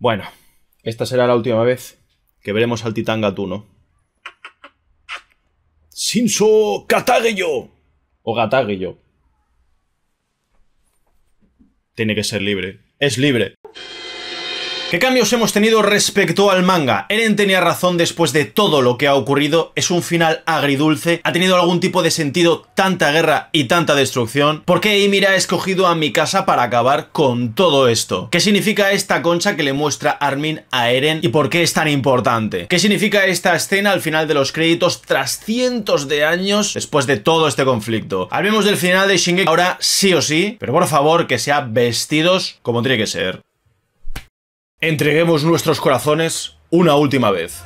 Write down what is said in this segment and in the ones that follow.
Bueno, esta será la última vez que veremos al titán gatuno. Shinso Katageyo. O Gatageyo. Tiene que ser libre. Es libre. ¿Qué cambios hemos tenido respecto al manga? Eren tenía razón después de todo lo que ha ocurrido. Es un final agridulce. ¿Ha tenido algún tipo de sentido tanta guerra y tanta destrucción? ¿Por qué Ymir ha escogido a Mikasa para acabar con todo esto? ¿Qué significa esta concha que le muestra Armin a Eren y por qué es tan importante? ¿Qué significa esta escena al final de los créditos tras cientos de años después de todo este conflicto? Hablemos del final de Shingeki ahora sí o sí, pero por favor que sea vestidos como tiene que ser. Entreguemos nuestros corazones una última vez.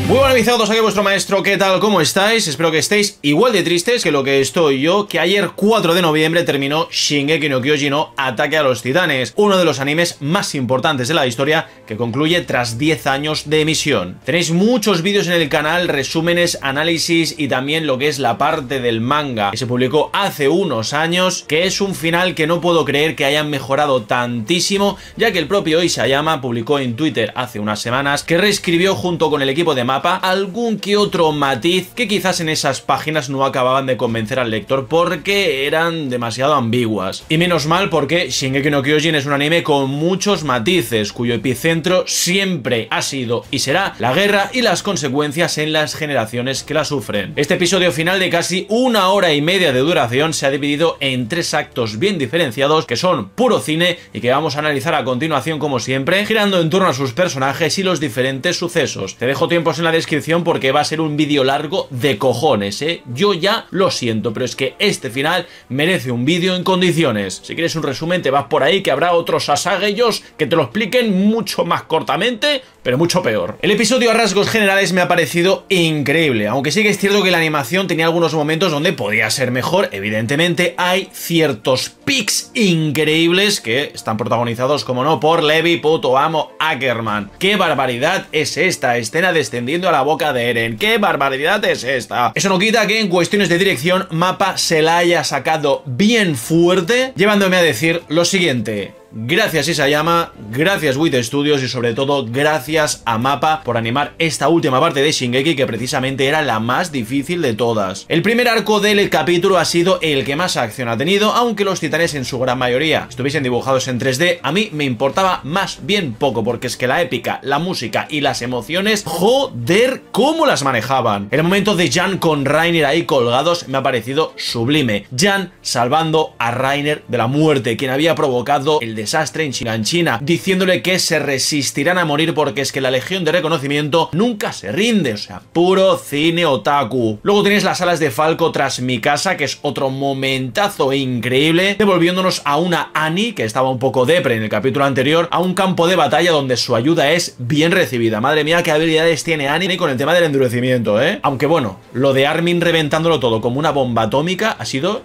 Muy buenas mis aquí vuestro maestro, ¿qué tal? ¿Cómo estáis? Espero que estéis igual de tristes que lo que estoy yo, que ayer 4 de noviembre terminó Shingeki no Kyojin no Ataque a los Titanes, uno de los animes más importantes de la historia que concluye tras 10 años de emisión. Tenéis muchos vídeos en el canal, resúmenes, análisis y también lo que es la parte del manga que se publicó hace unos años, que es un final que no puedo creer que hayan mejorado tantísimo, ya que el propio Isayama publicó en Twitter hace unas semanas que reescribió junto con el equipo de Mappa algún que otro matiz que quizás en esas páginas no acababan de convencer al lector porque eran demasiado ambiguas. Y menos mal, porque Shingeki no Kyojin es un anime con muchos matices, cuyo epicentro siempre ha sido y será la guerra y las consecuencias en las generaciones que la sufren. Este episodio final de casi 1 hora y media de duración se ha dividido en 3 actos bien diferenciados que son puro cine y que vamos a analizar a continuación como siempre, girando en torno a sus personajes y los diferentes sucesos. Te dejo tiempos en la descripción porque va a ser un vídeo largo de cojones, yo ya lo siento, pero es que este final merece un vídeo en condiciones. Si quieres un resumen te vas por ahí, que habrá otros Asageyos que te lo expliquen mucho más cortamente, pero mucho peor. El episodio a rasgos generales me ha parecido increíble, aunque sí que es cierto que la animación tenía algunos momentos donde podía ser mejor. Evidentemente hay ciertos pics increíbles que están protagonizados, como no, por Levi puto amo Ackerman. ¡Qué barbaridad es esta escena descendiendo a la boca de Eren! ¡Qué barbaridad es esta! Eso no quita que en cuestiones de dirección Mappa se la haya sacado bien fuerte, llevándome a decir lo siguiente: gracias Isayama, gracias Wit Studios y sobre todo gracias a Mappa por animar esta última parte de Shingeki, que precisamente era la más difícil de todas. El primer arco del capítulo ha sido el que más acción ha tenido, aunque los titanes en su gran mayoría estuviesen dibujados en 3D, a mí me importaba más bien poco, porque es que la épica, la música y las emociones, joder, cómo las manejaban. El momento de Jan con Reiner ahí colgados me ha parecido sublime. Jan salvando a Reiner de la muerte, quien había provocado el desastre en Shiganshina, diciéndole que se resistirán a morir porque es que la Legión de Reconocimiento nunca se rinde. O sea, puro cine otaku. Luego tenéis las alas de Falco tras Mikasa, que es otro momentazo increíble, devolviéndonos a una Annie que estaba un poco depre en el capítulo anterior, a un campo de batalla donde su ayuda es bien recibida. Madre mía, qué habilidades tiene Annie con el tema del endurecimiento, Aunque bueno, lo de Armin reventándolo todo como una bomba atómica ha sido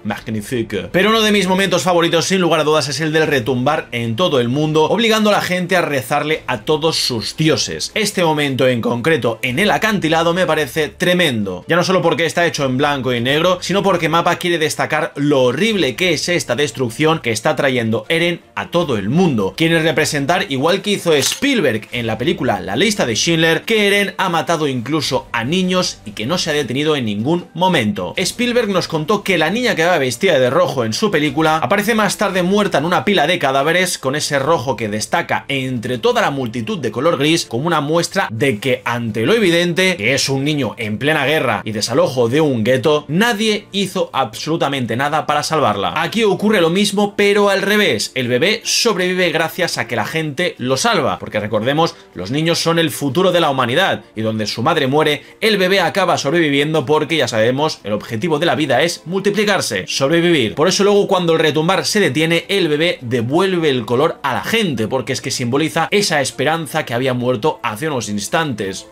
magnífico. Pero uno de mis momentos favoritos sin lugar a dudas es el del retumbar en todo el mundo, obligando a la gente a rezarle a todos sus dioses. Este momento en concreto en el acantilado me parece tremendo, ya no solo porque está hecho en blanco y negro, sino porque Mappa quiere destacar lo horrible que es esta destrucción que está trayendo Eren a todo el mundo. Quiere representar, igual que hizo Spielberg en la película La lista de Schindler, que Eren ha matado incluso a niños y que no se ha detenido en ningún momento. Spielberg nos contó que la niña que vestida de rojo en su película aparece más tarde muerta en una pila de cadáveres, con ese rojo que destaca entre toda la multitud de color gris, como una muestra de que ante lo evidente, que es un niño en plena guerra y desalojo de un gueto, nadie hizo absolutamente nada para salvarla. Aquí ocurre lo mismo, pero al revés. El bebé sobrevive gracias a que la gente lo salva, porque recordemos, los niños son el futuro de la humanidad, y donde su madre muere, el bebé acaba sobreviviendo porque, ya sabemos, el objetivo de la vida es multiplicarse, sobrevivir. Por eso luego, cuando el retumbar se detiene, el bebé devuelve el color a la gente, porque es que simboliza esa esperanza que había muerto hace unos instantes.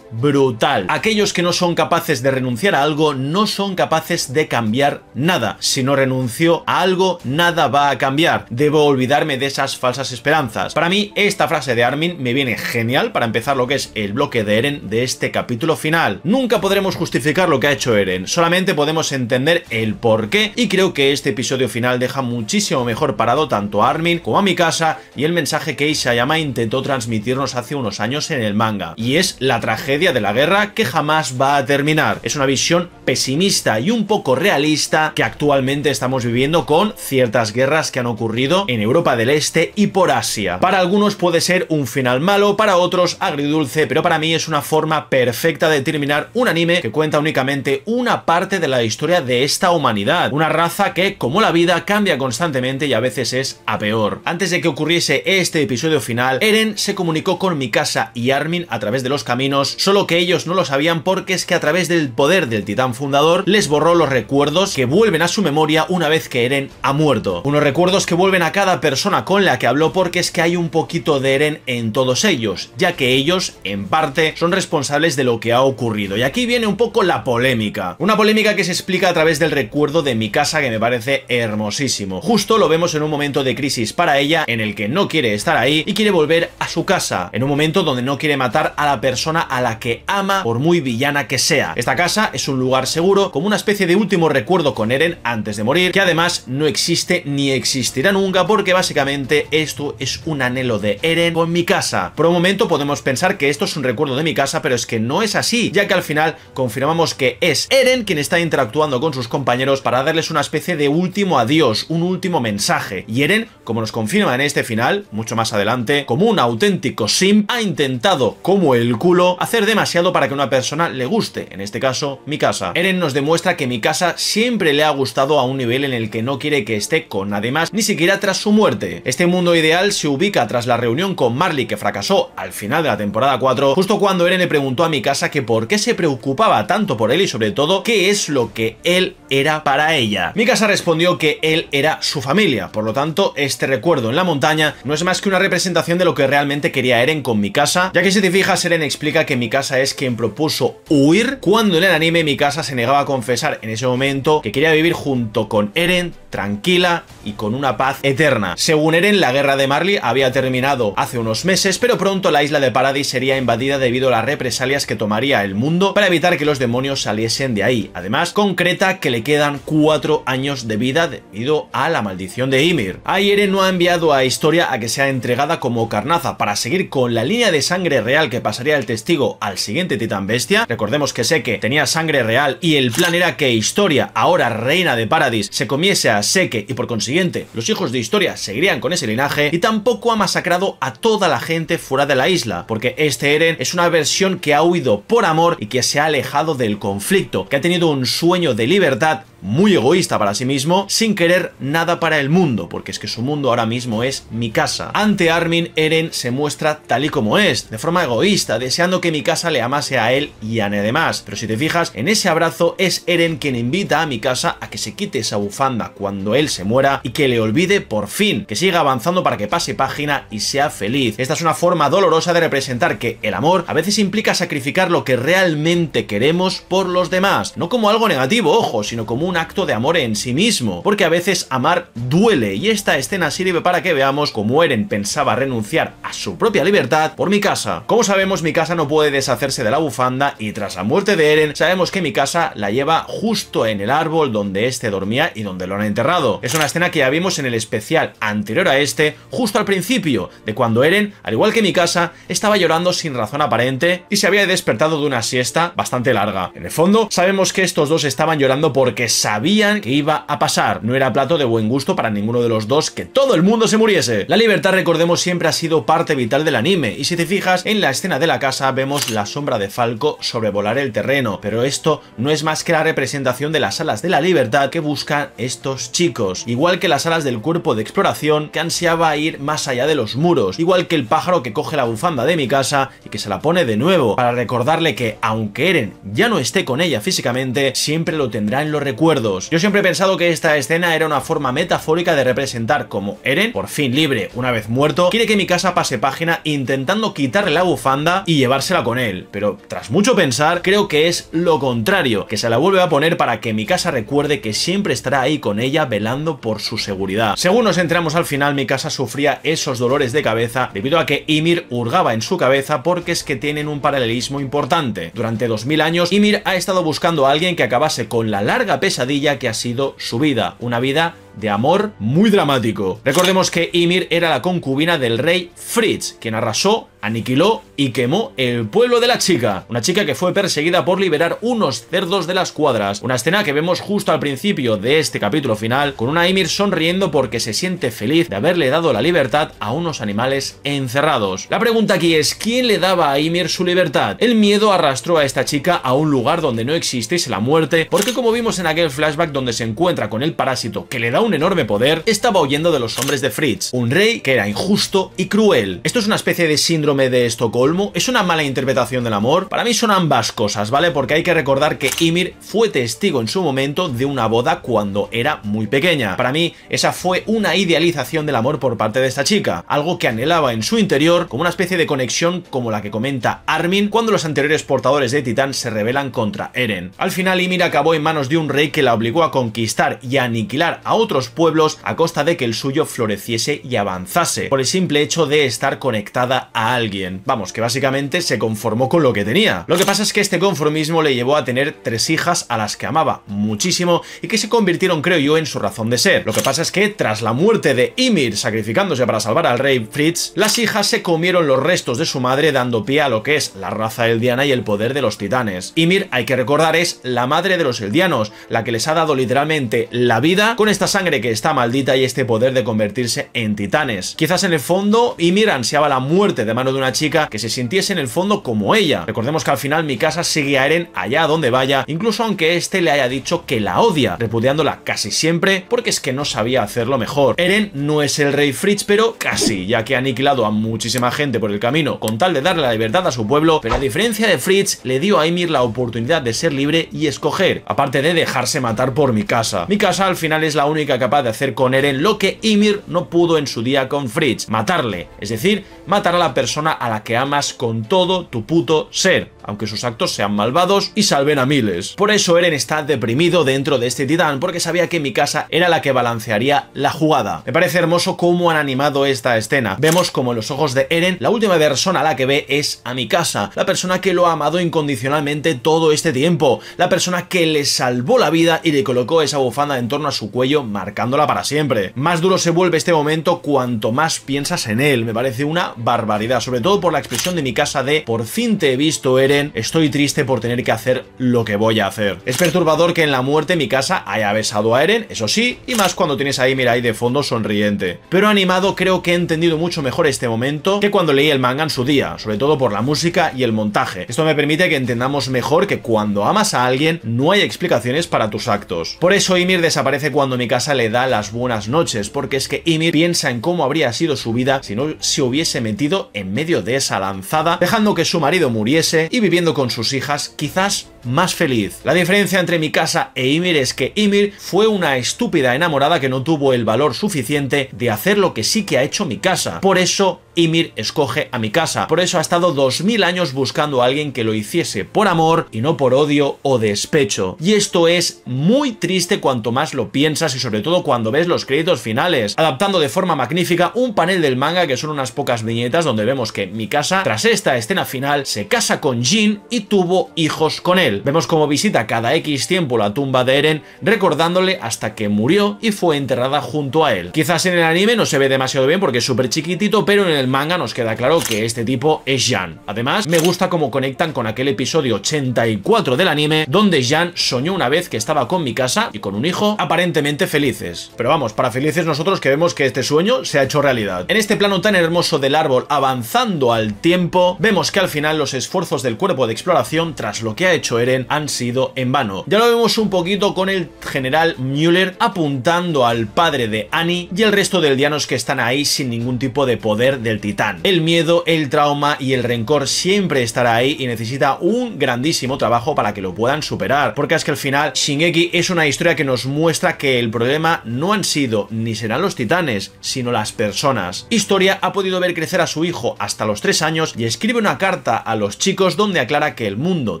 brutal. Aquellos que no son capaces de renunciar a algo no son capaces de cambiar nada. Si no renuncio a algo, nada va a cambiar. Debo olvidarme de esas falsas esperanzas. Para mí, esta frase de Armin me viene genial para empezar lo que es el bloque de Eren de este capítulo final. Nunca podremos justificar lo que ha hecho Eren, solamente podemos entender el porqué, y creo que este episodio final deja muchísimo mejor parado tanto a Armin como a Mikasa y el mensaje que Isayama intentó transmitirnos hace unos años en el manga, y es la tragedia de la guerra que jamás va a terminar. Es una visión pesimista y un poco realista que actualmente estamos viviendo con ciertas guerras que han ocurrido en Europa del Este y por Asia. Para algunos puede ser un final malo, para otros agridulce, pero para mí es una forma perfecta de terminar un anime que cuenta únicamente una parte de la historia de esta humanidad, una raza que, como la vida, cambia constantemente y a veces es a peor. Antes de que ocurriese este episodio final, Eren se comunicó con Mikasa y Armin a través de los caminos, solo que ellos no lo sabían porque es que a través del poder del titán fundador les borró los recuerdos que vuelven a su memoria una vez que Eren ha muerto. Unos recuerdos que vuelven a cada persona con la que habló porque es que hay un poquito de Eren en todos ellos, ya que ellos, en parte, son responsables de lo que ha ocurrido. Y aquí viene un poco la polémica. Una polémica que se explica a través del recuerdo de Mikasa que me parece hermosísimo. Justo lo vemos en un momento de crisis para ella en el que no quiere estar ahí y quiere volver a su casa, en un momento donde no quiere matar a la persona a la que ama por muy villana que sea. Esta casa es un lugar seguro, como una especie de último recuerdo con Eren antes de morir, que además no existe ni existirá nunca porque básicamente esto es un anhelo de Eren con Mikasa. Por un momento podemos pensar que esto es un recuerdo de Mikasa, pero es que no es así, ya que al final confirmamos que es Eren quien está interactuando con sus compañeros para darles una especie de último adiós, un último mensaje. Y Eren, como nos confirma en este final, mucho más adelante, como un auténtico simp, ha intentado, como el culo, hacer demasiado para que una persona le guste, en este caso, Mikasa. Eren nos demuestra que Mikasa siempre le ha gustado a un nivel en el que no quiere que esté con nadie más, ni siquiera tras su muerte. Este mundo ideal se ubica tras la reunión con Marley que fracasó al final de la temporada 4, justo cuando Eren le preguntó a Mikasa que por qué se preocupaba tanto por él y sobre todo qué es lo que él era para ella. Mikasa respondió que él era su familia, por lo tanto este recuerdo en la montaña no es más que una representación de lo que realmente quería Eren con Mikasa, ya que si te fijas Eren explica que Mikasa es quien propuso huir, cuando en el anime Mikasa se negaba a confesar en ese momento que quería vivir junto con Eren, tranquila y con una paz eterna. Según Eren, la guerra de Marley había terminado hace unos meses, pero pronto la isla de Paradis sería invadida debido a las represalias que tomaría el mundo para evitar que los demonios saliesen de ahí. Además, concreta que le quedan 4 años de vida debido a la maldición de Ymir. Ahí Eren no ha enviado a Historia a que sea entregada como carnaza para seguir con la línea de sangre real que pasaría el testigo al siguiente titán bestia. Recordemos que Seke tenía sangre real y el plan era que Historia, ahora reina de Paradis, se comiese a Seke y por consiguiente los hijos de Historia seguirían con ese linaje, y tampoco ha masacrado a toda la gente fuera de la isla, porque este Eren es una versión que ha huido por amor y que se ha alejado del conflicto, que ha tenido un sueño de libertad muy egoísta para sí mismo, sin querer nada para el mundo, porque es que su mundo ahora mismo es Mikasa. Ante Armin, Eren se muestra tal y como es, de forma egoísta, deseando que Mikasa le amase a él y a nadie más. Pero si te fijas, en ese abrazo es Eren quien invita a Mikasa a que se quite esa bufanda cuando él se muera y que le olvide por fin, que siga avanzando para que pase página y sea feliz. Esta es una forma dolorosa de representar que el amor a veces implica sacrificar lo que realmente queremos por los demás, no como algo negativo, ojo, sino como un acto de amor en sí mismo, porque a veces amar duele, y esta escena sirve para que veamos cómo Eren pensaba renunciar a su propia libertad por Mikasa. Como sabemos, Mikasa no puede deshacerse de la bufanda, y tras la muerte de Eren sabemos que Mikasa la lleva justo en el árbol donde este dormía y donde lo han enterrado. Es una escena que ya vimos en el especial anterior a este, justo al principio, de cuando Eren, al igual que Mikasa, estaba llorando sin razón aparente y se había despertado de una siesta bastante larga. En el fondo, sabemos que estos dos estaban llorando porque sabían que iba a pasar. No era plato de buen gusto para ninguno de los dos que todo el mundo se muriese. La libertad, recordemos, siempre ha sido parte vital del anime, y si te fijas, en la escena de la casa vemos la sombra de Falco sobrevolar el terreno, pero esto no es más que la representación de las alas de la libertad que buscan estos chicos, igual que las alas del cuerpo de exploración que ansiaba ir más allá de los muros, igual que el pájaro que coge la bufanda de Mikasa y que se la pone de nuevo, para recordarle que aunque Eren ya no esté con ella físicamente, siempre lo tendrá en los recuerdos. recuerdos. Yo siempre he pensado que esta escena era una forma metafórica de representar cómo Eren, por fin libre una vez muerto, quiere que Mikasa pase página intentando quitarle la bufanda y llevársela con él, pero tras mucho pensar creo que es lo contrario, que se la vuelve a poner para que Mikasa recuerde que siempre estará ahí con ella velando por su seguridad. Según nos enteramos al final, Mikasa sufría esos dolores de cabeza debido a que Ymir hurgaba en su cabeza, porque es que tienen un paralelismo importante. Durante 2000 años Ymir ha estado buscando a alguien que acabase con la larga pesadilla que ha sido su vida, una vida de amor muy dramático. Recordemos que Ymir era la concubina del rey Fritz, quien arrasó, aniquiló y quemó el pueblo de la chica. Una chica que fue perseguida por liberar unos cerdos de las cuadras. Una escena que vemos justo al principio de este capítulo final, con una Ymir sonriendo porque se siente feliz de haberle dado la libertad a unos animales encerrados. La pregunta aquí es, ¿quién le daba a Ymir su libertad? El miedo arrastró a esta chica a un lugar donde no existiese la muerte, porque como vimos en aquel flashback donde se encuentra con el parásito que le da un enorme poder, estaba huyendo de los hombres de Fritz, un rey que era injusto y cruel. Esto es una especie de síndrome de Estocolmo, es una mala interpretación del amor. Para mí son ambas cosas, ¿vale? Porque hay que recordar que Ymir fue testigo en su momento de una boda cuando era muy pequeña. Para mí esa fue una idealización del amor por parte de esta chica, algo que anhelaba en su interior, como una especie de conexión como la que comenta Armin cuando los anteriores portadores de Titán se rebelan contra Eren. Al final Ymir acabó en manos de un rey que la obligó a conquistar y a aniquilar a otros pueblos a costa de que el suyo floreciese y avanzase, por el simple hecho de estar conectada a alguien. Vamos, que básicamente se conformó con lo que tenía. Lo que pasa es que este conformismo le llevó a tener 3 hijas a las que amaba muchísimo y que se convirtieron, creo yo, en su razón de ser. Lo que pasa es que tras la muerte de Ymir sacrificándose para salvar al rey Fritz, las hijas se comieron los restos de su madre, dando pie a lo que es la raza eldiana y el poder de los titanes. Ymir, hay que recordar, es la madre de los eldianos, la que les ha dado literalmente la vida con esta sangre que está maldita y este poder de convertirse en titanes. Quizás en el fondo Ymir ansiaba la muerte de mano de una chica que se sintiese en el fondo como ella. Recordemos que al final Mikasa sigue a Eren allá donde vaya, incluso aunque este le haya dicho que la odia, repudiándola casi siempre porque es que no sabía hacerlo mejor. Eren no es el rey Fritz, pero casi, ya que ha aniquilado a muchísima gente por el camino con tal de darle la libertad a su pueblo, pero a diferencia de Fritz le dio a Ymir la oportunidad de ser libre y escoger, aparte de dejarse matar por Mikasa. Mikasa al final es la única capaz de hacer con Eren lo que Ymir no pudo en su día con Fritz, matarle, es decir, matar a la persona a la que amas con todo tu puto ser, aunque sus actos sean malvados y salven a miles. Por eso Eren está deprimido dentro de este titán, porque sabía que Mikasa era la que balancearía la jugada. Me parece hermoso cómo han animado esta escena. Vemos como en los ojos de Eren, la última persona a la que ve es a Mikasa, la persona que lo ha amado incondicionalmente todo este tiempo, la persona que le salvó la vida y le colocó esa bufanda en torno a su cuello, marcándola para siempre. Más duro se vuelve este momento cuanto más piensas en él. Me parece una barbaridad, sobre todo por la expresión de Mikasa de por fin te he visto, Eren, estoy triste por tener que hacer lo que voy a hacer. Es perturbador que en la muerte Mikasa haya besado a Eren, eso sí, y más cuando tienes a Ymir ahí de fondo sonriente. Pero animado creo que he entendido mucho mejor este momento que cuando leí el manga en su día, sobre todo por la música y el montaje. Esto me permite que entendamos mejor que cuando amas a alguien no hay explicaciones para tus actos. Por eso Ymir desaparece cuando Mikasa le da las buenas noches, porque es que Ymir piensa en cómo habría sido su vida si no se hubiese metido en medio de esa lanzada, dejando que su marido muriese y viviendo con sus hijas, quizás más feliz. La diferencia entre Mikasa e Ymir es que Ymir fue una estúpida enamorada que no tuvo el valor suficiente de hacer lo que sí que ha hecho Mikasa. Por eso Ymir escoge a Mikasa. Por eso ha estado 2000 años buscando a alguien que lo hiciese por amor y no por odio o despecho. Y esto es muy triste cuanto más lo piensas y sobre todo cuando ves los créditos finales, adaptando de forma magnífica un panel del manga que son unas pocas viñetas donde vemos que Mikasa, tras esta escena final, se casa con Jin y tuvo hijos con él. Vemos cómo visita cada X tiempo la tumba de Eren, recordándole hasta que murió y fue enterrada junto a él. Quizás en el anime no se ve demasiado bien porque es súper chiquitito, pero en el manga nos queda claro que este tipo es Jan. Además, me gusta cómo conectan con aquel episodio 84 del anime, donde Jan soñó una vez que estaba con Mikasa y con un hijo aparentemente felices. Pero vamos, para felices nosotros que vemos que este sueño se ha hecho realidad. En este plano tan hermoso del árbol avanzando al tiempo, vemos que al final los esfuerzos del cuerpo de exploración, tras lo que ha hecho Eren han sido en vano. Ya lo vemos un poquito con el general Müller apuntando al padre de Annie y el resto de eldianos que están ahí sin ningún tipo de poder del titán. El miedo, el trauma y el rencor siempre estará ahí y necesita un grandísimo trabajo para que lo puedan superar, porque es que al final Shingeki es una historia que nos muestra que el problema no han sido ni serán los titanes, sino las personas. Historia ha podido ver crecer a su hijo hasta los 3 años y escribe una carta a los chicos donde aclara que el mundo,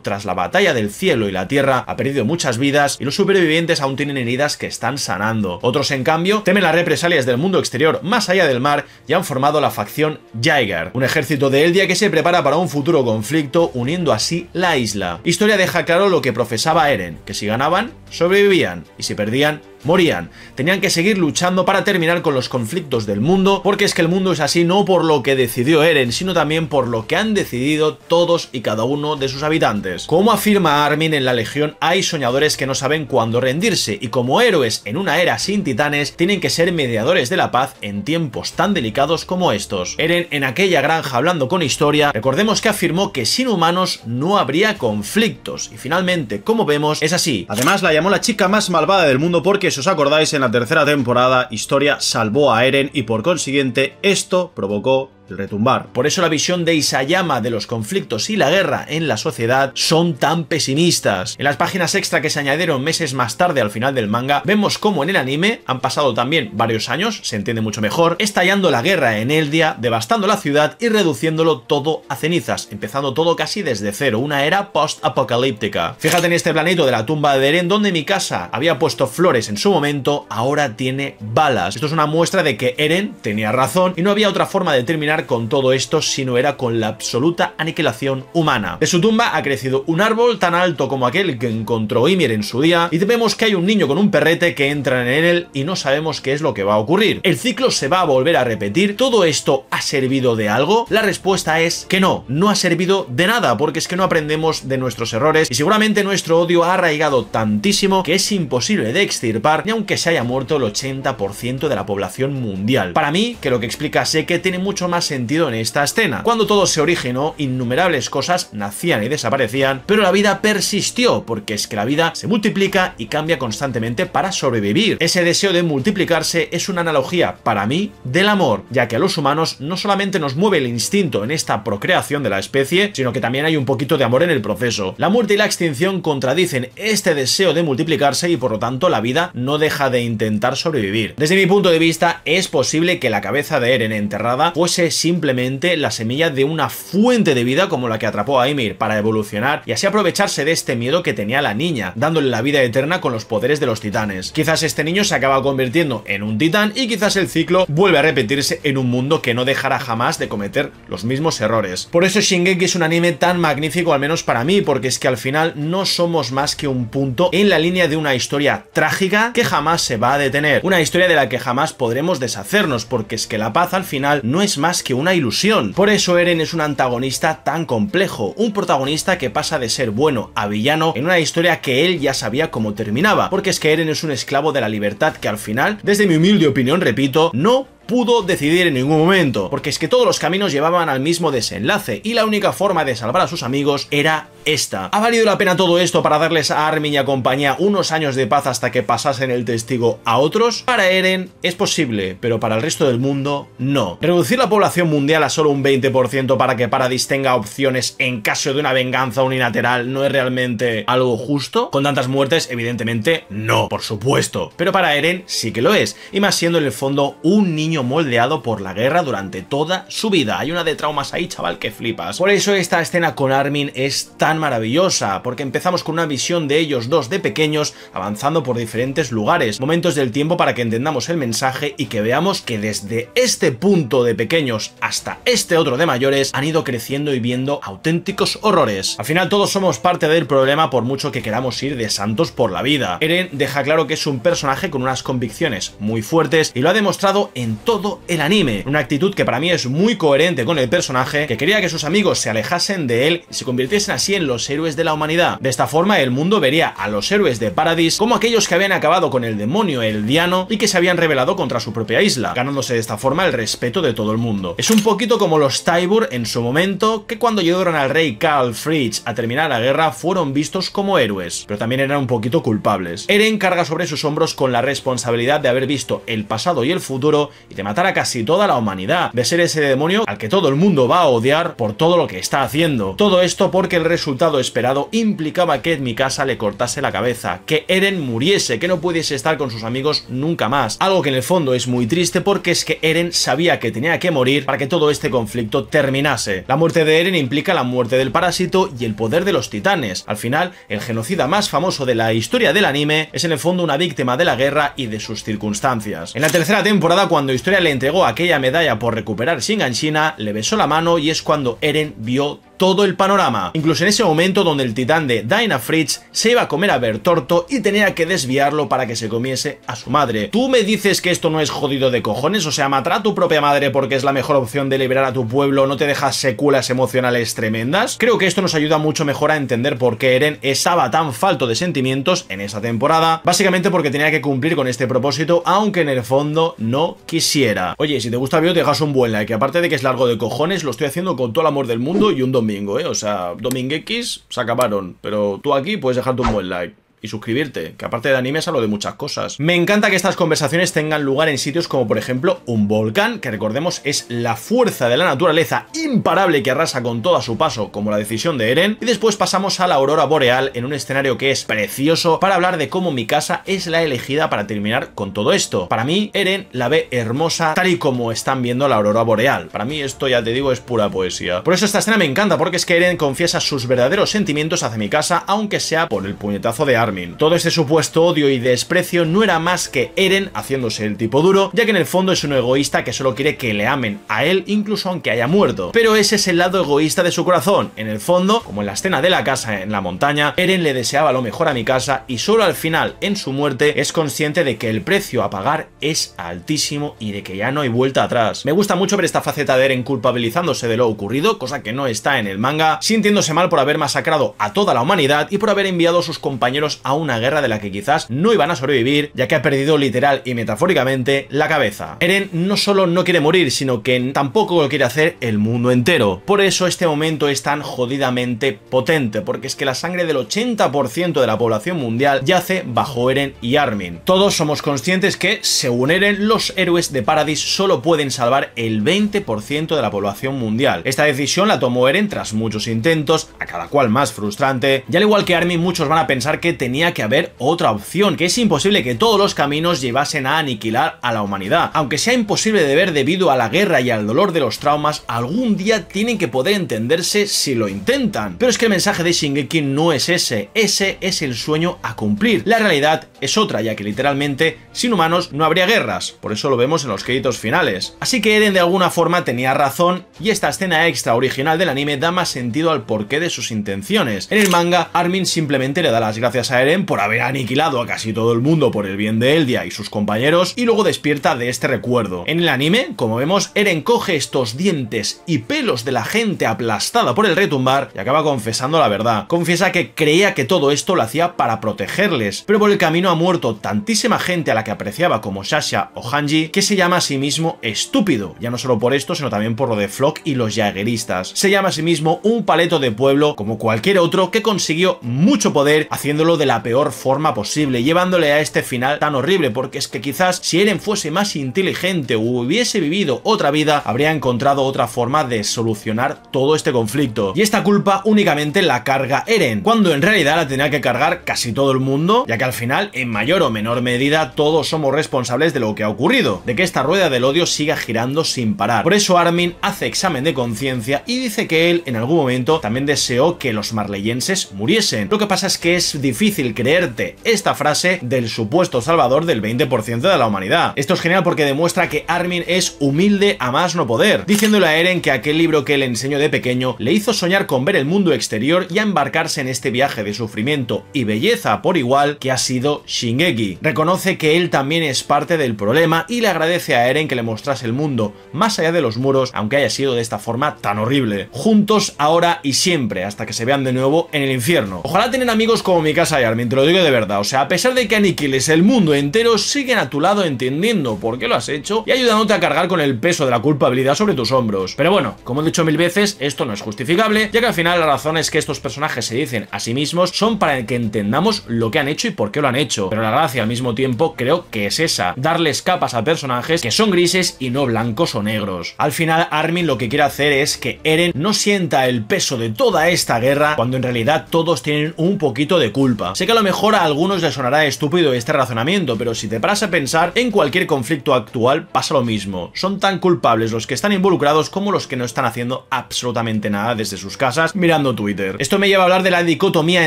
tras la batalla del cielo y la tierra, ha perdido muchas vidas y los supervivientes aún tienen heridas que están sanando. Otros, en cambio, temen las represalias del mundo exterior más allá del mar y han formado la facción Jaeger, un ejército de Eldia que se prepara para un futuro conflicto, uniendo así la isla. Historia deja claro lo que profesaba Eren, que si ganaban, sobrevivían, y si perdían, morían. Tenían que seguir luchando para terminar con los conflictos del mundo, porque es que el mundo es así no por lo que decidió Eren, sino también por lo que han decidido todos y cada uno de sus habitantes. Como afirma Armin, en la Legión hay soñadores que no saben cuándo rendirse, y como héroes en una era sin titanes, tienen que ser mediadores de la paz en tiempos tan delicados como estos. Eren, en aquella granja hablando con Historia, recordemos que afirmó que sin humanos no habría conflictos, y finalmente, como vemos, es así. Además, la llamó la chica más malvada del mundo porque, si os acordáis, en la tercera temporada Historia salvó a Eren y por consiguiente esto provocó el retumbar. Por eso la visión de Isayama de los conflictos y la guerra en la sociedad son tan pesimistas. En las páginas extra que se añadieron meses más tarde al final del manga, vemos cómo en el anime han pasado también varios años, se entiende mucho mejor, estallando la guerra en Eldia, devastando la ciudad y reduciéndolo todo a cenizas, empezando todo casi desde cero, una era post-apocalíptica. Fíjate en este planito de la tumba de Eren, donde Mikasa había puesto flores en su momento, ahora tiene balas. Esto es una muestra de que Eren tenía razón y no había otra forma de terminar con todo esto si no era con la absoluta aniquilación humana. De su tumba ha crecido un árbol tan alto como aquel que encontró Ymir en su día, y vemos que hay un niño con un perrete que entra en él y no sabemos qué es lo que va a ocurrir. ¿El ciclo se va a volver a repetir? ¿Todo esto ha servido de algo? La respuesta es que no, no ha servido de nada, porque es que no aprendemos de nuestros errores y seguramente nuestro odio ha arraigado tantísimo que es imposible de extirpar ni aunque se haya muerto el 80% de la población mundial. Para mí, que lo que explica Seke tiene mucho más sentido en esta escena. Cuando todo se originó, innumerables cosas nacían y desaparecían, pero la vida persistió, porque es que la vida se multiplica y cambia constantemente para sobrevivir. Ese deseo de multiplicarse es una analogía, para mí, del amor, ya que a los humanos no solamente nos mueve el instinto en esta procreación de la especie, sino que también hay un poquito de amor en el proceso. La muerte y la extinción contradicen este deseo de multiplicarse y por lo tanto la vida no deja de intentar sobrevivir. Desde mi punto de vista, es posible que la cabeza de Eren enterrada fuese simplemente la semilla de una fuente de vida como la que atrapó a Ymir para evolucionar y así aprovecharse de este miedo que tenía la niña, dándole la vida eterna con los poderes de los titanes. Quizás este niño se acaba convirtiendo en un titán y quizás el ciclo vuelve a repetirse en un mundo que no dejará jamás de cometer los mismos errores. Por eso Shingeki es un anime tan magnífico, al menos para mí, porque es que al final no somos más que un punto en la línea de una historia trágica que jamás se va a detener, una historia de la que jamás podremos deshacernos, porque es que la paz al final no es más que una ilusión. Por eso Eren es un antagonista tan complejo, un protagonista que pasa de ser bueno a villano en una historia que él ya sabía cómo terminaba, porque es que Eren es un esclavo de la libertad que al final, desde mi humilde opinión, repito, no pudo decidir en ningún momento, porque es que todos los caminos llevaban al mismo desenlace y la única forma de salvar a sus amigos era esta. ¿Ha valido la pena todo esto para darles a Armin y a compañía unos años de paz hasta que pasasen el testigo a otros? Para Eren es posible, pero para el resto del mundo no. ¿Reducir la población mundial a solo un 20% para que Paradis tenga opciones en caso de una venganza unilateral no es realmente algo justo? Con tantas muertes, evidentemente no, por supuesto, pero para Eren sí que lo es, y más siendo en el fondo un niño moldeado por la guerra durante toda su vida. Hay una de traumas ahí, chaval, que flipas. Por eso esta escena con Armin es tan maravillosa, porque empezamos con una visión de ellos dos de pequeños avanzando por diferentes lugares, momentos del tiempo para que entendamos el mensaje y que veamos que desde este punto de pequeños hasta este otro de mayores han ido creciendo y viendo auténticos horrores. Al final todos somos parte del problema por mucho que queramos ir de santos por la vida. Eren deja claro que es un personaje con unas convicciones muy fuertes y lo ha demostrado en todo el anime. Una actitud que para mí es muy coherente con el personaje, que quería que sus amigos se alejasen de él y se convirtiesen así en los héroes de la humanidad. De esta forma el mundo vería a los héroes de Paradis como aquellos que habían acabado con el demonio Eldiano y que se habían rebelado contra su propia isla, ganándose de esta forma el respeto de todo el mundo. Es un poquito como los Tybur en su momento, que cuando ayudaron al rey Karl Fritz a terminar la guerra fueron vistos como héroes, pero también eran un poquito culpables. Eren carga sobre sus hombros con la responsabilidad de haber visto el pasado y el futuro y de matar a casi toda la humanidad, de ser ese demonio al que todo el mundo va a odiar por todo lo que está haciendo. Todo esto porque el resultado esperado implicaba que Mikasa le cortase la cabeza, que Eren muriese, que no pudiese estar con sus amigos nunca más. Algo que en el fondo es muy triste porque es que Eren sabía que tenía que morir para que todo este conflicto terminase. La muerte de Eren implica la muerte del parásito y el poder de los titanes. Al final, el genocida más famoso de la historia del anime es en el fondo una víctima de la guerra y de sus circunstancias. En la tercera temporada, cuando Historia le entregó aquella medalla por recuperar Shiganshina, le besó la mano y es cuando Eren vio todo el panorama, incluso en ese momento donde el titán de Dynafritz se iba a comer a Bertorto y tenía que desviarlo para que se comiese a su madre. ¿Tú me dices que esto no es jodido de cojones? O sea, matar a tu propia madre porque es la mejor opción de liberar a tu pueblo no te deja secuelas emocionales tremendas. Creo que esto nos ayuda mucho mejor a entender por qué Eren estaba tan falto de sentimientos en esa temporada, básicamente porque tenía que cumplir con este propósito, aunque en el fondo no quisiera. Oye, si te gusta el vídeo te dejas un buen like, aparte de que es largo de cojones, lo estoy haciendo con todo el amor del mundo y un domingo. O sea, dominguex se acabaron, pero tú aquí puedes dejarte un buen like y suscribirte, que aparte de animes hablo de muchas cosas. Me encanta que estas conversaciones tengan lugar en sitios como por ejemplo un volcán, que recordemos es la fuerza de la naturaleza imparable que arrasa con todo a su paso, como la decisión de Eren, y después pasamos a la aurora boreal en un escenario que es precioso para hablar de cómo Mikasa es la elegida para terminar con todo esto. Para mí, Eren la ve hermosa tal y como están viendo la aurora boreal. Para mí esto, ya te digo, es pura poesía. Por eso esta escena me encanta, porque es que Eren confiesa sus verdaderos sentimientos hacia Mikasa, aunque sea por el puñetazo de Armin. Todo este supuesto odio y desprecio no era más que Eren haciéndose el tipo duro, ya que en el fondo es un egoísta que solo quiere que le amen a él incluso aunque haya muerto. Pero ese es el lado egoísta de su corazón. En el fondo, como en la escena de la casa en la montaña, Eren le deseaba lo mejor a Mikasa y solo al final, en su muerte, es consciente de que el precio a pagar es altísimo y de que ya no hay vuelta atrás. Me gusta mucho ver esta faceta de Eren culpabilizándose de lo ocurrido, cosa que no está en el manga, sintiéndose mal por haber masacrado a toda la humanidad y por haber enviado a sus compañeros a una guerra de la que quizás no iban a sobrevivir, ya que ha perdido literal y metafóricamente la cabeza. Eren no solo no quiere morir, sino que tampoco lo quiere hacer el mundo entero. Por eso este momento es tan jodidamente potente, porque es que la sangre del 80% de la población mundial yace bajo Eren y Armin. Todos somos conscientes que, según Eren, los héroes de Paradis solo pueden salvar el 20% de la población mundial. Esta decisión la tomó Eren tras muchos intentos, a cada cual más frustrante, y al igual que Armin, muchos van a pensar que tenía que haber otra opción, que es imposible que todos los caminos llevasen a aniquilar a la humanidad. Aunque sea imposible de ver debido a la guerra y al dolor de los traumas, algún día tienen que poder entenderse si lo intentan. Pero es que el mensaje de Shingeki no es ese es el sueño a cumplir. La realidad es otra, ya que literalmente sin humanos no habría guerras, por eso lo vemos en los créditos finales. Así que Eren de alguna forma tenía razón, y esta escena extra original del anime da más sentido al porqué de sus intenciones. En el manga, Armin simplemente le da las gracias a Eren por haber aniquilado a casi todo el mundo por el bien de Eldia y sus compañeros, y luego despierta de este recuerdo. En el anime, como vemos, Eren coge estos dientes y pelos de la gente aplastada por el retumbar y acaba confesando la verdad. Confiesa que creía que todo esto lo hacía para protegerles, pero por el camino ha muerto tantísima gente a la que apreciaba como Sasha o Hanji, que se llama a sí mismo estúpido, ya no solo por esto, sino también por lo de Flock y los jaegeristas. Se llama a sí mismo un paleto de pueblo como cualquier otro que consiguió mucho poder haciéndolo de la peor forma posible, llevándole a este final tan horrible, porque es que quizás si Eren fuese más inteligente o hubiese vivido otra vida, habría encontrado otra forma de solucionar todo este conflicto. Y esta culpa únicamente la carga Eren, cuando en realidad la tenía que cargar casi todo el mundo, ya que al final, en mayor o menor medida, todos somos responsables de lo que ha ocurrido, de que esta rueda del odio siga girando sin parar. Por eso Armin hace examen de conciencia y dice que él en algún momento también deseó que los marleyenses muriesen. Lo que pasa es que es difícil difícil creerte esta frase del supuesto salvador del 20% de la humanidad. Esto es genial porque demuestra que Armin es humilde a más no poder, diciéndole a Eren que aquel libro que le enseñó de pequeño le hizo soñar con ver el mundo exterior y a embarcarse en este viaje de sufrimiento y belleza por igual que ha sido Shingeki. Reconoce que él también es parte del problema y le agradece a Eren que le mostrase el mundo más allá de los muros, aunque haya sido de esta forma tan horrible. Juntos ahora y siempre, hasta que se vean de nuevo en el infierno. Ojalá tener amigos como Mikasa y Armin, te lo digo de verdad. O sea, a pesar de que aniquiles el mundo entero, siguen a tu lado entendiendo por qué lo has hecho y ayudándote a cargar con el peso de la culpabilidad sobre tus hombros. Pero bueno, como he dicho mil veces, esto no es justificable, ya que al final las razones que estos personajes se dicen a sí mismos son para que entendamos lo que han hecho y por qué lo han hecho. Pero la gracia al mismo tiempo creo que es esa, darles capas a personajes que son grises y no blancos o negros. Al final Armin lo que quiere hacer es que Eren no sienta el peso de toda esta guerra, cuando en realidad todos tienen un poquito de culpa. Sé que a lo mejor a algunos les sonará estúpido este razonamiento, pero si te paras a pensar, en cualquier conflicto actual pasa lo mismo. Son tan culpables los que están involucrados como los que no están haciendo absolutamente nada desde sus casas mirando Twitter. Esto me lleva a hablar de la dicotomía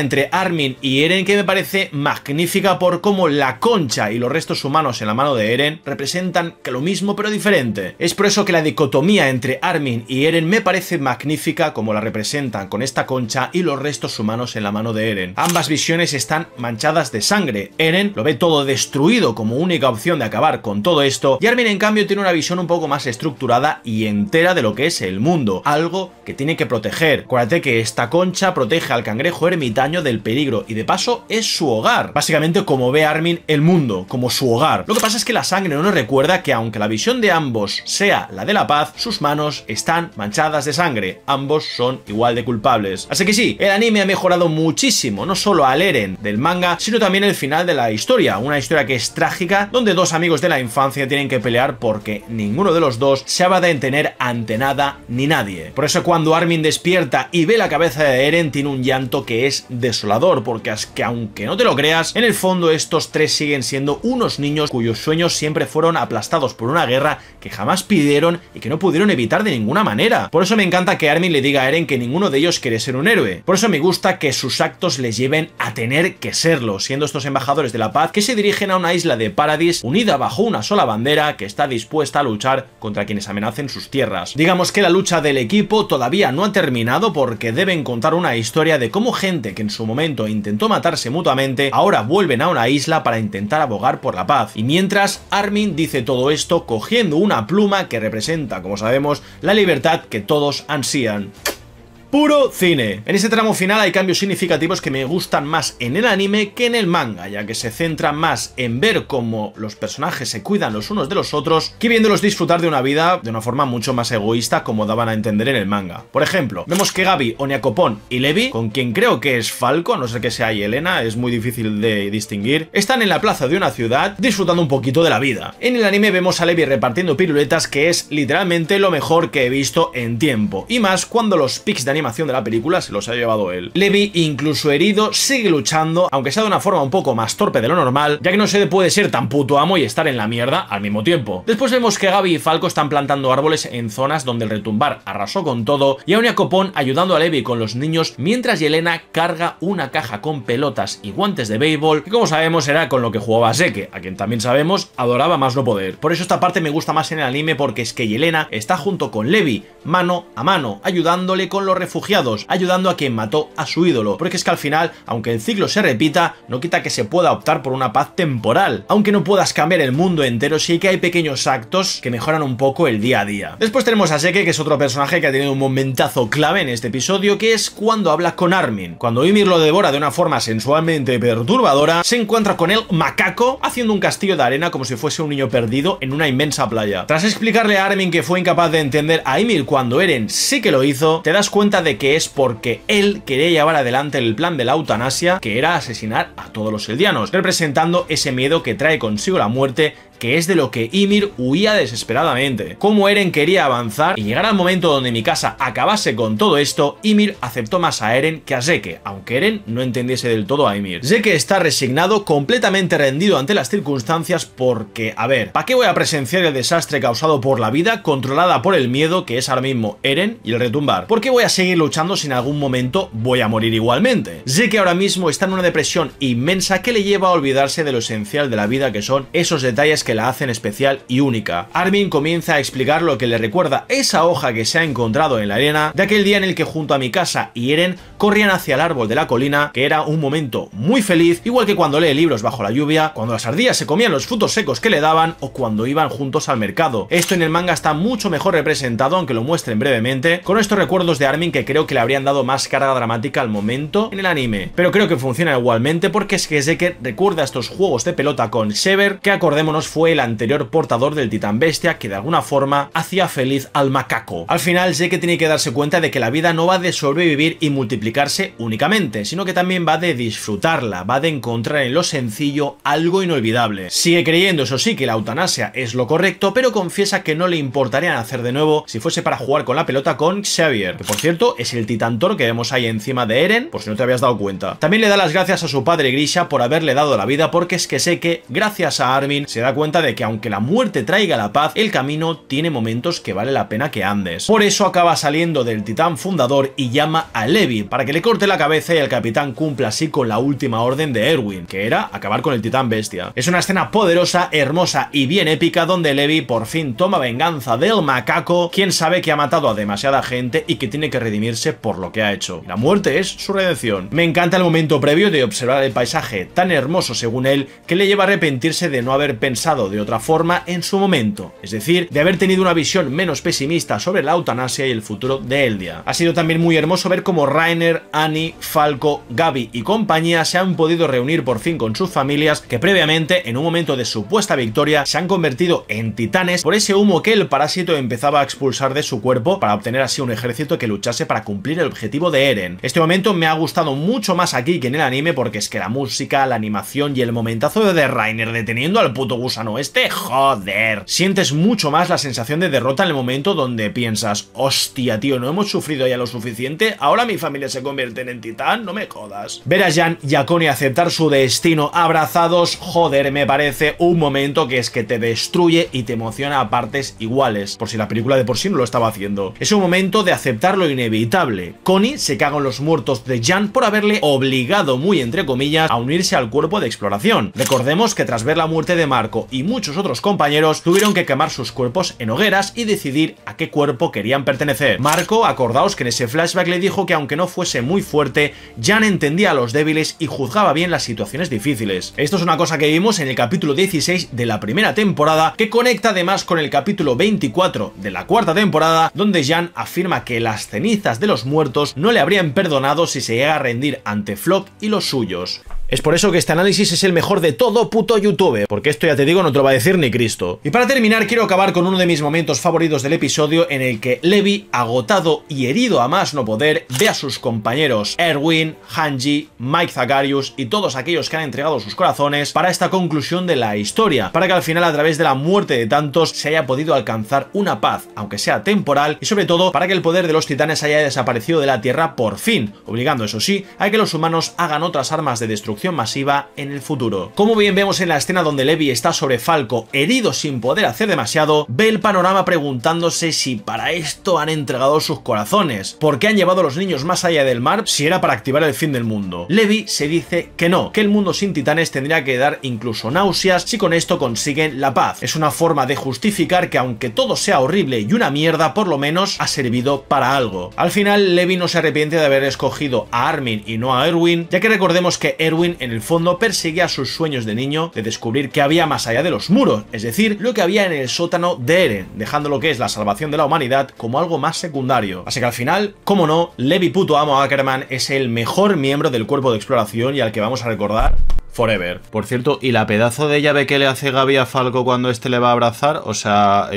entre Armin y Eren, que me parece magnífica por cómo la concha y los restos humanos en la mano de Eren representan que lo mismo pero diferente. Es por eso que la dicotomía entre Armin y Eren me parece magnífica como la representan con esta concha y los restos humanos en la mano de Eren. Ambas visiones están manchadas de sangre. Eren lo ve todo destruido como única opción de acabar con todo esto, y Armin en cambio tiene una visión un poco más estructurada y entera de lo que es el mundo, algo que tiene que proteger. Acuérdate que esta concha protege al cangrejo ermitaño del peligro y de paso es su hogar. Básicamente como ve Armin el mundo, como su hogar. Lo que pasa es que la sangre no nos recuerda que aunque la visión de ambos sea la de la paz, sus manos están manchadas de sangre. Ambos son igual de culpables. Así que sí, el anime ha mejorado muchísimo, no solo al Eren del manga, sino también el final de la historia. Una historia que es trágica, donde dos amigos de la infancia tienen que pelear porque ninguno de los dos se va a detener ante nada ni nadie. Por eso cuando Armin despierta y ve la cabeza de Eren, tiene un llanto que es desolador, porque es que aunque no te lo creas, en el fondo estos tres siguen siendo unos niños cuyos sueños siempre fueron aplastados por una guerra que jamás pidieron y que no pudieron evitar de ninguna manera. Por eso me encanta que Armin le diga a Eren que ninguno de ellos quiere ser un héroe. Por eso me gusta que sus actos les lleven a tener que serlo, siendo estos embajadores de la paz que se dirigen a una isla de Paradis unida bajo una sola bandera que está dispuesta a luchar contra quienes amenacen sus tierras. Digamos que la lucha del equipo todavía no ha terminado, porque deben contar una historia de cómo gente que en su momento intentó matarse mutuamente ahora vuelven a una isla para intentar abogar por la paz. Y mientras, Armin dice todo esto cogiendo una pluma que representa, como sabemos, la libertad que todos ansían. Puro cine. En este tramo final hay cambios significativos que me gustan más en el anime que en el manga, ya que se centra más en ver cómo los personajes se cuidan los unos de los otros que viéndolos disfrutar de una vida de una forma mucho más egoísta, como daban a entender en el manga. Por ejemplo, vemos que Gaby, Onyakopon y Levi, con quien creo que es Falco, a no ser que sea Yelena, es muy difícil de distinguir, están en la plaza de una ciudad disfrutando un poquito de la vida. En el anime vemos a Levi repartiendo piruletas, que es literalmente lo mejor que he visto en tiempo, y más cuando los pics de animación de la película se los ha llevado él. Levi, incluso herido, sigue luchando, aunque sea de una forma un poco más torpe de lo normal, ya que no se puede ser tan puto amo y estar en la mierda al mismo tiempo. Después vemos que Gaby y Falco están plantando árboles en zonas donde el retumbar arrasó con todo, y a Onyakopon ayudando a Levi con los niños, mientras Yelena carga una caja con pelotas y guantes de béisbol, que como sabemos era con lo que jugaba Zeke, a quien también sabemos adoraba más no poder. Por eso esta parte me gusta más en el anime, porque es que Yelena está junto con Levi, mano a mano, ayudándole con los refugiados, ayudando a quien mató a su ídolo, porque es que al final, aunque el ciclo se repita, no quita que se pueda optar por una paz temporal. Aunque no puedas cambiar el mundo entero, sí que hay pequeños actos que mejoran un poco el día a día. Después tenemos a Zeke, que es otro personaje que ha tenido un momentazo clave en este episodio, que es cuando habla con Armin. Cuando Ymir lo devora de una forma sensualmente perturbadora, se encuentra con el macaco haciendo un castillo de arena como si fuese un niño perdido en una inmensa playa. Tras explicarle a Armin que fue incapaz de entender a Ymir cuando Eren sí que lo hizo, te das cuenta de que es porque él quería llevar adelante el plan de la eutanasia, que era asesinar a todos los eldianos, representando ese miedo que trae consigo la muerte, que es de lo que Ymir huía desesperadamente. Como Eren quería avanzar y llegar al momento donde Mikasa acabase con todo esto, Ymir aceptó más a Eren que a Zeke, aunque Eren no entendiese del todo a Ymir. Zeke está resignado, completamente rendido ante las circunstancias porque, a ver, ¿para qué voy a presenciar el desastre causado por la vida controlada por el miedo que es ahora mismo Eren y el retumbar? ¿Por qué voy a seguir luchando si en algún momento voy a morir igualmente? Zeke ahora mismo está en una depresión inmensa que le lleva a olvidarse de lo esencial de la vida, que son esos detalles que la hacen especial y única. Armin comienza a explicar lo que le recuerda esa hoja que se ha encontrado en la arena de aquel día en el que junto a Mikasa y Eren corrían hacia el árbol de la colina, que era un momento muy feliz, igual que cuando lee libros bajo la lluvia, cuando las ardillas se comían los frutos secos que le daban o cuando iban juntos al mercado. Esto en el manga está mucho mejor representado, aunque lo muestren brevemente, con estos recuerdos de Armin que creo que le habrían dado más carga dramática al momento en el anime. Pero creo que funciona igualmente porque es que Zeke recuerda estos juegos de pelota con Sever, que acordémonos fue el anterior portador del titán bestia que de alguna forma hacía feliz al macaco. Al final Zeke tiene que darse cuenta de que la vida no va de sobrevivir y multiplicarse únicamente, sino que también va de disfrutarla, va de encontrar en lo sencillo algo inolvidable. Sigue creyendo, eso sí, que la eutanasia es lo correcto, pero confiesa que no le importaría nacer de nuevo si fuese para jugar con la pelota con Xavier, que por cierto es el titán Thor que vemos ahí encima de Eren, por si no te habías dado cuenta. También le da las gracias a su padre Grisha por haberle dado la vida, porque es que sé que gracias a Armin se da cuenta de que aunque la muerte traiga la paz, el camino tiene momentos que vale la pena que andes. Por eso acaba saliendo del titán fundador y llama a Levi para que le corte la cabeza y el capitán cumpla así con la última orden de Erwin, que era acabar con el titán bestia. Es una escena poderosa, hermosa y bien épica donde Levi por fin toma venganza del macaco, quien sabe que ha matado a demasiada gente y que tiene que redimirse por lo que ha hecho. La muerte es su redención. Me encanta el momento previo de observar el paisaje tan hermoso según él, que le lleva a arrepentirse de no haber pensado de otra forma en su momento, es decir, de haber tenido una visión menos pesimista sobre la eutanasia y el futuro de Eldia. Ha sido también muy hermoso ver cómo Reiner, Annie, Falco, Gaby y compañía se han podido reunir por fin con sus familias, que previamente, en un momento de supuesta victoria, se han convertido en titanes por ese humo que el parásito empezaba a expulsar de su cuerpo para obtener así un ejército que luchase para cumplir el objetivo de Eren. Este momento me ha gustado mucho más aquí que en el anime, porque es que la música, la animación y el momentazo de Reiner deteniendo al puto gusano este, joder. Sientes mucho más la sensación de derrota en el momento donde piensas, hostia tío, no hemos sufrido ya lo suficiente, ahora mi familia se convierte en titán, no me jodas. Ver a Jan y a Connie aceptar su destino abrazados, joder, me parece un momento que es que te destruye y te emociona a partes iguales, por si la película de por sí no lo estaba haciendo. Es un momento de aceptar lo inevitable. Connie se caga en los muertos de Jan por haberle obligado, muy entre comillas, a unirse al cuerpo de exploración. Recordemos que tras ver la muerte de Marco y muchos otros compañeros, tuvieron que quemar sus cuerpos en hogueras y decidir a qué cuerpo querían pertenecer. Marco, acordaos que en ese flashback le dijo que aunque no fuese muy fuerte, Jan entendía a los débiles y juzgaba bien las situaciones difíciles. Esto es una cosa que vimos en el capítulo 16 de la primera temporada, que conecta además con el capítulo 24 de la cuarta temporada, donde Jan afirma que las cenizas de los muertos no le habrían perdonado si se llega a rendir ante Flock y los suyos. Es por eso que este análisis es el mejor de todo puto YouTube, porque esto ya te digo no te lo va a decir ni Cristo. Y para terminar quiero acabar con uno de mis momentos favoritos del episodio, en el que Levi, agotado y herido a más no poder, ve a sus compañeros Erwin, Hanji, Mike Zacharius y todos aquellos que han entregado sus corazones para esta conclusión de la historia, para que al final a través de la muerte de tantos se haya podido alcanzar una paz, aunque sea temporal, y sobre todo para que el poder de los titanes haya desaparecido de la Tierra por fin, obligando eso sí a que los humanos hagan otras armas de destrucción masiva en el futuro. Como bien vemos en la escena donde Levi está sobre Falco, herido sin poder hacer demasiado, ve el panorama preguntándose si para esto han entregado sus corazones, por qué han llevado a los niños más allá del mar si era para activar el fin del mundo. Levi se dice que no, que el mundo sin titanes tendría que dar incluso náuseas si con esto consiguen la paz. Es una forma de justificar que aunque todo sea horrible y una mierda, por lo menos ha servido para algo. Al final Levi no se arrepiente de haber escogido a Armin y no a Erwin, ya que recordemos que Erwin en el fondo perseguía sus sueños de niño de descubrir qué había más allá de los muros, es decir, lo que había en el sótano de Eren, dejando lo que es la salvación de la humanidad como algo más secundario. Así que al final, como no, Levi puto amo Ackerman es el mejor miembro del cuerpo de exploración y al que vamos a recordar forever. Por cierto, ¿y la pedazo de llave que le hace Gaby a Falco cuando este le va a abrazar? O sea,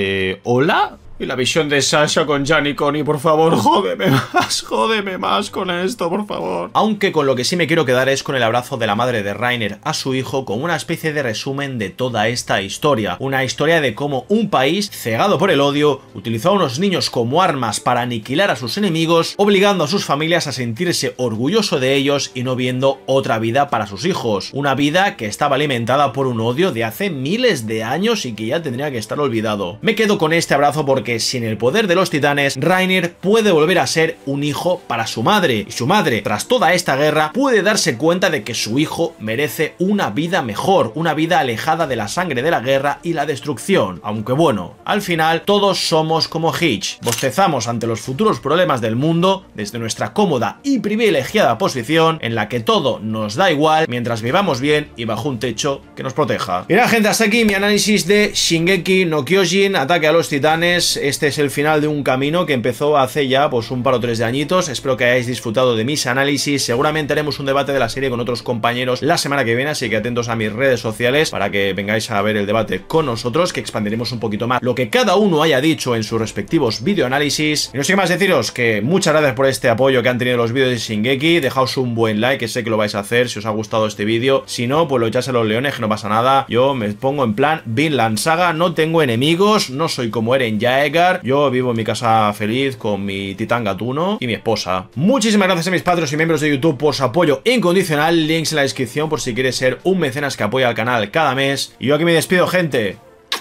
¿hola? Y la visión de Sasha con Jan y Connie, por favor, jódeme más con esto, por favor. Aunque con lo que sí me quiero quedar es con el abrazo de la madre de Reiner a su hijo, con una especie de resumen de toda esta historia. Una historia de cómo un país, cegado por el odio, utilizó a unos niños como armas para aniquilar a sus enemigos, obligando a sus familias a sentirse orgulloso de ellos y no viendo otra vida para sus hijos. Una vida que estaba alimentada por un odio de hace miles de años y que ya tendría que estar olvidado. Me quedo con este abrazo porque sin el poder de los titanes, Reiner puede volver a ser un hijo para su madre, y su madre, tras toda esta guerra, puede darse cuenta de que su hijo merece una vida mejor, una vida alejada de la sangre de la guerra y la destrucción. Aunque bueno, al final todos somos como Hitch, bostezamos ante los futuros problemas del mundo desde nuestra cómoda y privilegiada posición en la que todo nos da igual mientras vivamos bien y bajo un techo que nos proteja. Y nada, gente, hasta aquí mi análisis de Shingeki no Kyojin, Ataque a los Titanes. Este es el final de un camino que empezó hace ya pues un par o tres de añitos. Espero que hayáis disfrutado de mis análisis. Seguramente haremos un debate de la serie con otros compañeros la semana que viene, así que atentos a mis redes sociales para que vengáis a ver el debate con nosotros, que expandiremos un poquito más lo que cada uno haya dicho en sus respectivos videoanálisis. Y no sé qué más deciros, que muchas gracias por este apoyo que han tenido los vídeos de Shingeki. Dejaos un buen like, que sé que lo vais a hacer si os ha gustado este vídeo. Si no, pues lo echáis a los leones, que no pasa nada. Yo me pongo en plan Vinland Saga, no tengo enemigos, no soy como Eren Jaeger. Yo vivo en mi casa feliz con mi titán gatuno y mi esposa. Muchísimas gracias a mis patrones y miembros de YouTube por su apoyo incondicional. Links en la descripción por si quieres ser un mecenas que apoya al canal cada mes. Y yo aquí me despido, gente.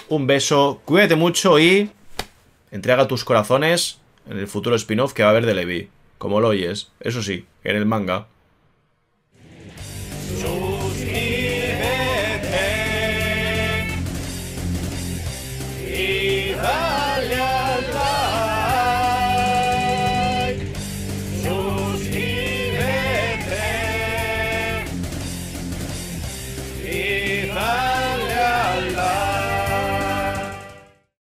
Un beso, cuídate mucho y entrega tus corazones en el futuro spin-off que va a haber de Levi. Como lo oyes, eso sí, en el manga.